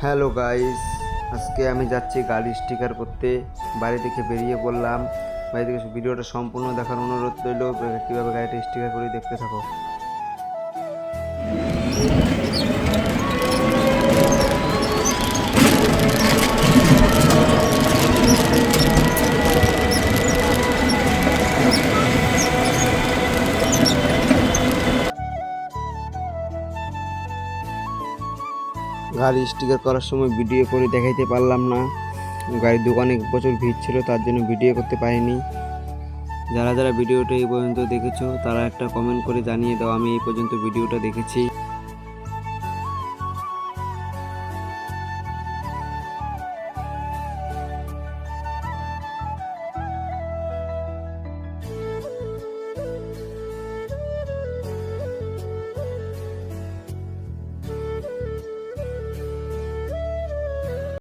Hello guys, আজকে আমি যাচ্ছি গাড়ি স্টিকার করতে। বাড়ি থেকে বেরিয়ে পড়লাম। বাড়ি থেকে ভিডিওটা সম্পূর্ণ দেখার অনুরোধ রইল। কীভাবে গাড়িটা স্টিকার করি দেখতে থাকো। গাড়ি স্টিকার করার সময় ভিডিও করে দেখাইতে পারলাম না। গাড়ির দোকানে প্রচুর ভিড় ছিল, তার জন্য ভিডিও করতে পারিনি। যারা যারা ভিডিওটা এই পর্যন্ত দেখেছো তারা একটা কমেন্ট করে জানিয়ে দাও আমি এই পর্যন্ত ভিডিওটা দেখেছি।